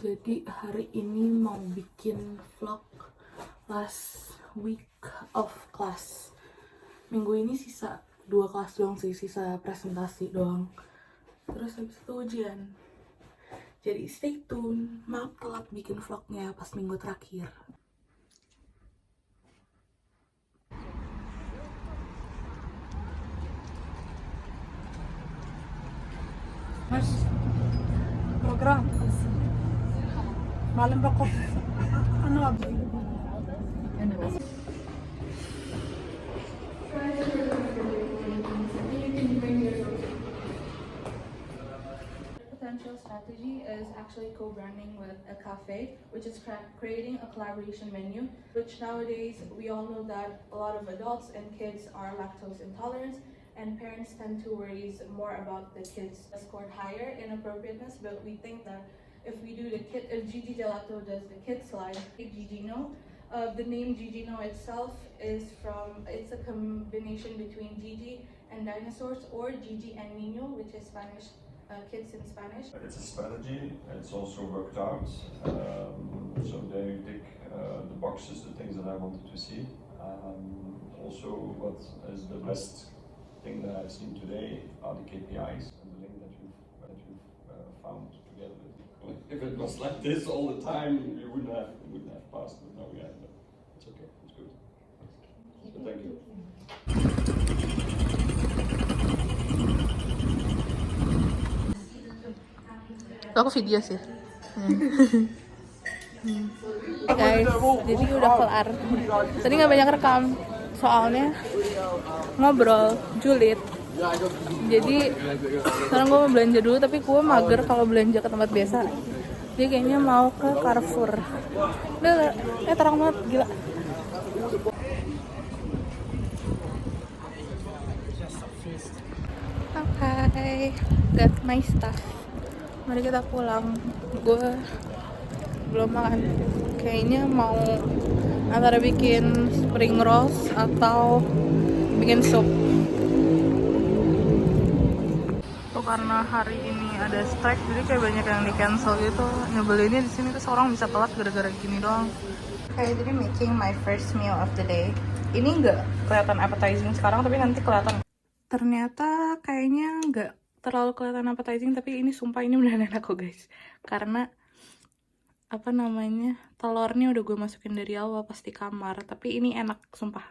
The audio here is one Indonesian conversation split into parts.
Jadi hari ini mau bikin vlog last week of class. Minggu ini sisa 2 kelas doang sih, sisa presentasi doang. Terus habis itu ujian. Jadi stay tune, maaf telat bikin vlognya pas minggu terakhir. Mas, program malam bakok ano Potential strategy is actually co-branding with a cafe, which is creating a collaboration menu, which nowadays we all know that a lot of adults and kids are lactose intolerant, and parents tend to worry more about the kids scored higher in appropriateness, but we think that if we do the kid, if Gigi Gelato does the kids line, Gigino, the name Gigino itself is it's a combination between Gigi and dinosaurs, or Gigi and Nino, which is Spanish, kids in Spanish. It's a strategy, it's also worked out, so they tick the boxes, the things that I wanted to see. Also, what is the best thing that I've seen today are the KPIs and the link that you've found together with me. If it was like this all the time, you wouldn't have passed, but now we have it. It's okay, it's good. So thank you. Aku video sih. Hey guys, jadi udah kelar. Tadi nggak banyak rekam, soalnya ngobrol, julid. Jadi sekarang gue mau belanja dulu, tapi gue mager kalau belanja ke tempat biasa. Jadi kayaknya mau ke Carrefour. Udah, terang banget, gila. Hai, got my stuff. Mari kita pulang. Gue belum makan. Kayaknya mau antara bikin spring rolls atau bikin sup. Tuh karena hari ini ada strike, jadi kayak banyak yang di cancel gitu. Nyebelinnya di sini tuh seorang bisa telat gara-gara gini doang. Kayak jadi making my first meal of the day. Ini nggak kelihatan appetizing sekarang, tapi nanti kelihatan. Ternyata kayaknya nggak terlalu kelihatan appetizing, tapi ini sumpah ini beneran enak kok guys. Karena apa namanya, telurnya udah gue masukin dari awal pas di kamar, tapi ini enak sumpah.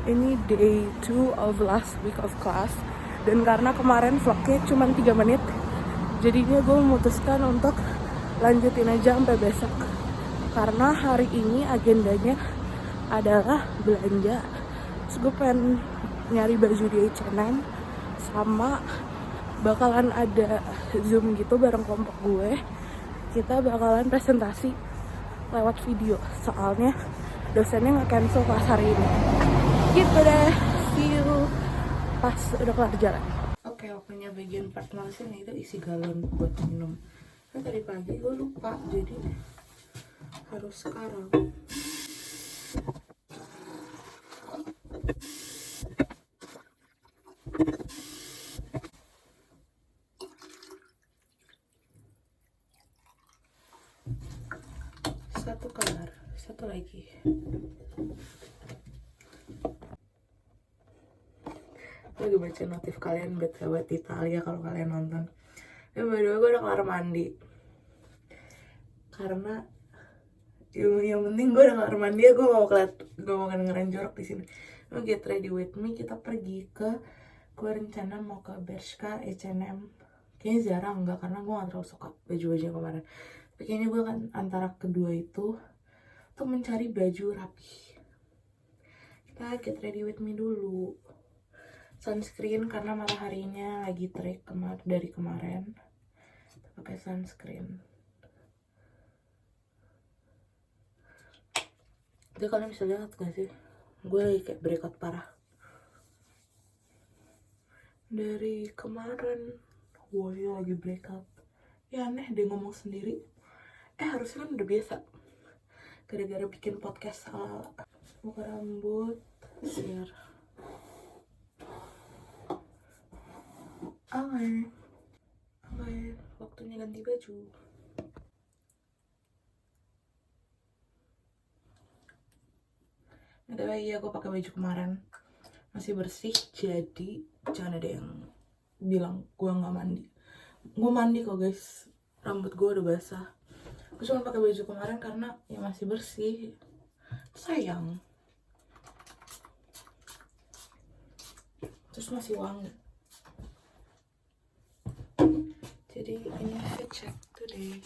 Ini day 2 of last week of class, dan karena kemarin vlognya cuma 3 menit, jadinya gue memutuskan untuk lanjutin aja sampai besok. Karena hari ini agendanya adalah belanja. Terus gue pengen nyari baju di H&M, sama bakalan ada Zoom gitu bareng kelompok gue. Kita bakalan presentasi lewat video, soalnya dosennya nge-cancel kelas hari ini. Gitu deh, see you pas udah kelar jalan. Oke, waktunya bagian part malesin, itu isi galon buat minum. Kan tadi pagi gue lupa, jadi harus sekarang. Satu kelar, satu lagi. Lagi baca notif kalian buat Italia kalau kalian nonton. Ya by the way, gue udah kelar mandi. Karena yang penting gue udah kelar mandi ya, gue mau kedengeran jorok di sini. Mau get ready with me, kita pergi gue rencana mau ke Bershka, H&M. Kayaknya jarang enggak, karena gue gak terlalu suka baju-baju kemarin. Tapi kayaknya gue kan antara kedua itu untuk mencari baju rapi. Kita get ready with me dulu. Sunscreen karena mataharinya lagi terik dari kemarin. Kita pakai sunscreen. Jadi kalian bisa lihat gak sih? Gue lagi kayak breakout parah. Dari kemarin, woi lagi breakout. Ya aneh dia ngomong sendiri. Harusnya kan udah biasa. Gara-gara bikin podcast ala buka rambut, share. Oke, waktunya ganti baju. Tapi iya gue pakai baju kemarin masih bersih, jadi jangan ada yang bilang gue nggak mandi. Gue mandi kok guys, rambut gue udah basah. Gue cuma pakai baju kemarin karena ya masih bersih, sayang. Terus masih wangi. Jadi ini fit check today.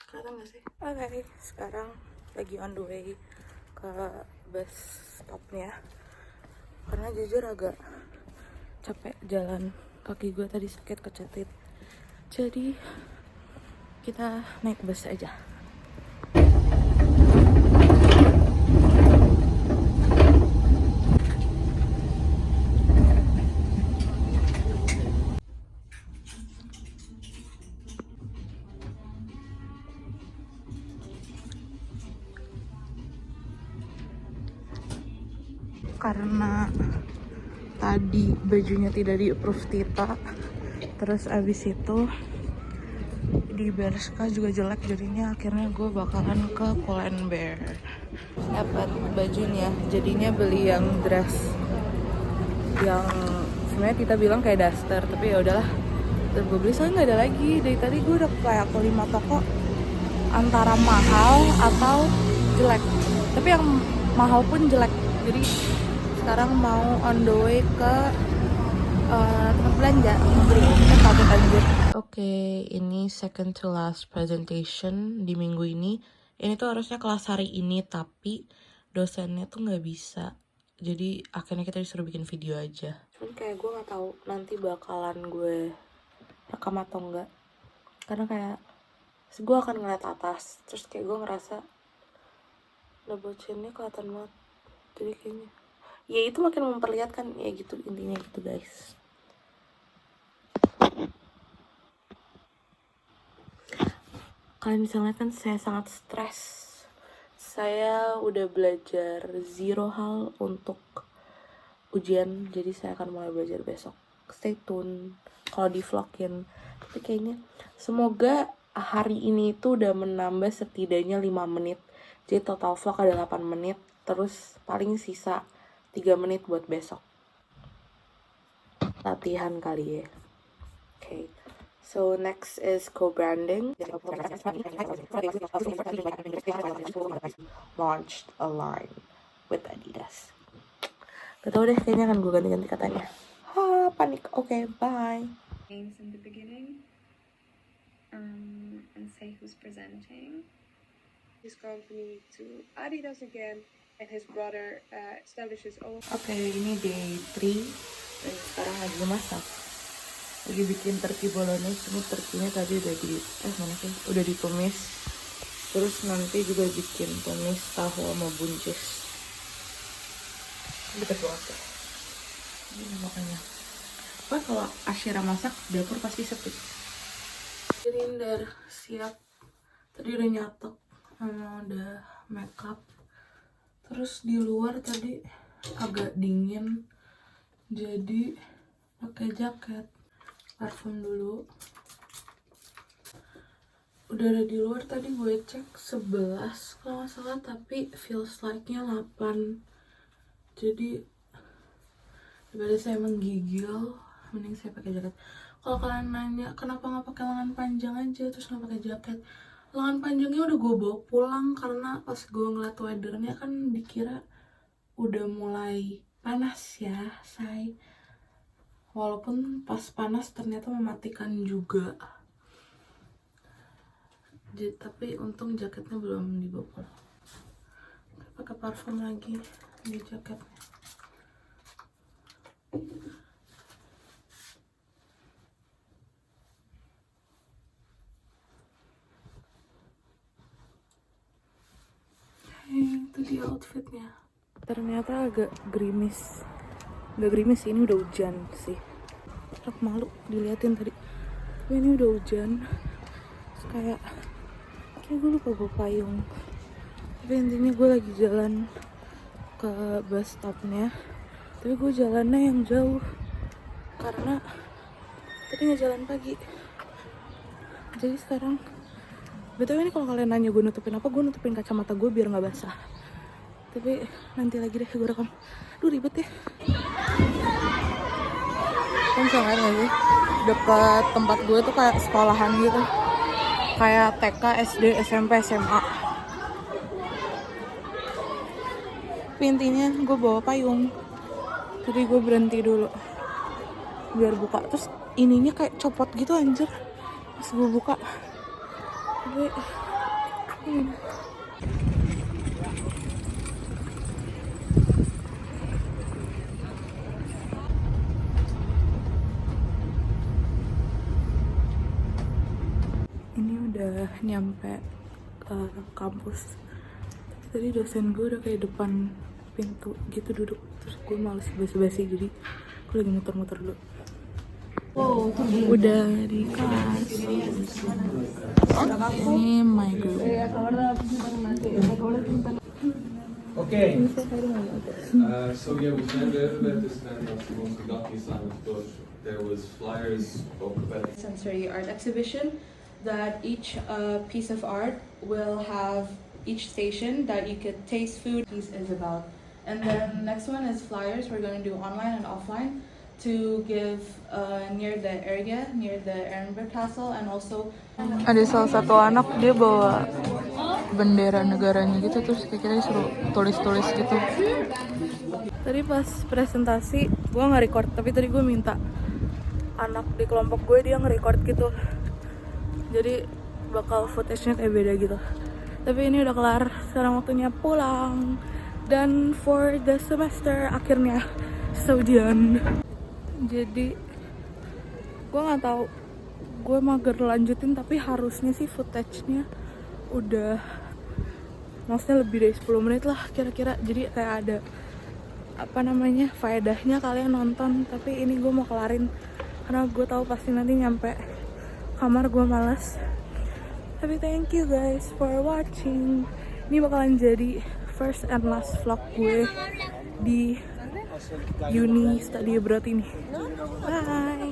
Kelihatan gak sih? Oke, sekarang lagi on the way ke bus stopnya. Karena jujur agak capek jalan, kaki gue tadi sakit kecetit. Jadi kita naik bus aja. Karena tadi bajunya tidak di approve Tita, terus abis itu di Bershka juga jelek, jadinya akhirnya gue bakalan ke Pull&Bear dapat bajunya. Jadinya beli yang dress yang sebenarnya Tita bilang kayak daster, tapi ya udahlah, terus gue beli. Soalnya nggak ada lagi. Dari tadi gue udah kayak ke 5 toko antara mahal atau jelek, tapi yang mahal pun jelek. Jadi sekarang mau on the way ke tempat belanja beli kabut anjir. Oke, ini second to last presentation di minggu ini. Ini tuh harusnya kelas hari ini, tapi dosennya tuh nggak bisa. Jadi akhirnya kita disuruh bikin video aja. Cuman kayak gue nggak tahu nanti bakalan gue rekam atau enggak. Karena kayak gue akan ngeliat atas, terus kayak gue ngerasa double chinnya kelihatan banget. Jadi kayaknya ya itu makin memperlihatkan, ya gitu intinya gitu guys. Kalian bisa lihat kan saya sangat stres. Saya udah belajar 0 hal untuk ujian, jadi saya akan mulai belajar besok. Stay tune kalau di vlogin. Tapi kayaknya semoga hari ini itu udah menambah setidaknya 5 menit. Jadi total vlog ada 8 menit. Terus paling sisa 3 menit buat besok. Latihan kali ya. Okay. So next is co-branding. Launched a line with Adidas. Gak tau deh, kayaknya akan gue ganti-ganti katanya. Panik. Okay, bye. Names in the beginning, and say who's presenting. His company to Adidas again, and his brother established his own. Oke, ini day 3 dan sekarang lagi masak. Lagi bikin turkey bolognese. Ini turkeynya tadi udah udah ditumis. Terus nanti juga bikin tumis tahu sama buncis. Deket banget ya. Ini makanya. Wah, kalau Asyira masak, dapur pasti sepi. Grinder siap. Tadi udah nyatok, udah makeup. Terus di luar tadi agak dingin, jadi pakai jaket. Parfum dulu. Udah ada di luar, tadi gue cek 11 kalau nggak salah, tapi feels like-nya 8. Jadi daripada saya menggigil, mending saya pakai jaket. Kalau kalian nanya kenapa nggak pakai lengan panjang aja terus nggak pakai jaket, lengan panjangnya udah gue bawa pulang karena pas gue ngeliat weathernya kan dikira udah mulai panas ya, say. Walaupun pas panas ternyata mematikan juga. Jadi, tapi untung jaketnya belum dibawa pulang. Pakai parfum lagi di jaketnya. Itu dia outfitnya. Ternyata agak gerimis. Gak gerimis sih, ini udah hujan sih. Aku malu diliatin tadi. Tapi ini udah hujan. Terus kayak gue lupa bawa payung. Tapi intinya gue lagi jalan ke bus stopnya. Tapi gue jalannya yang jauh karena tadi nggak jalan pagi. Jadi sekarang BTW ini kalau kalian nanya gue nutupin apa, gue nutupin kacamata gue biar nggak basah. Tapi nanti lagi deh gue rekam. Duh ribet ya. Kan sangat gak sih? Dekat tempat gue tuh kayak sekolahan gitu. Kayak TK, SD, SMP, SMA. Tapi intinya gue bawa payung. Jadi gue berhenti dulu biar buka. Terus ininya kayak copot gitu anjir. Pas gue buka. Tapi ini udah nyampe kampus. Tadi dosen gue udah kayak depan pintu gitu duduk. Terus gue males basa-basi jadi gue lagi muter-muter dulu. Udah di kelas. Ini my group. Okay. So yeah, we zijn even met de stand-up gewoon gedacht samen door. There was flyers ook bij. Sensory art exhibition that each piece of art will have each station that you could taste food piece is about. And then next one is flyers. We're going to do online and offline to give near the area, near the Ehrenberg Castle, and also Ada salah satu anak dia bawa bendera negaranya gitu, terus kayak kita disuruh tulis-tulis gitu. Tadi pas presentasi gue nggak record, tapi tadi gue minta anak di kelompok gue dia nge-record gitu. Jadi bakal footage-nya kayak beda gitu. Tapi ini udah kelar, sekarang waktunya pulang. Dan for the semester akhirnya Saudian. Jadi gue nggak tahu, gue mager lanjutin, tapi harusnya sih footage-nya udah, maksudnya lebih dari 10 menit lah kira-kira. Jadi kayak ada apa namanya faedahnya kalian nonton. Tapi ini gue mau kelarin karena gue tahu pasti nanti nyampe kamar gue malas. Tapi thank you guys for watching. Ini bakalan jadi first and last vlog gue di uni study abroad ini. Bye.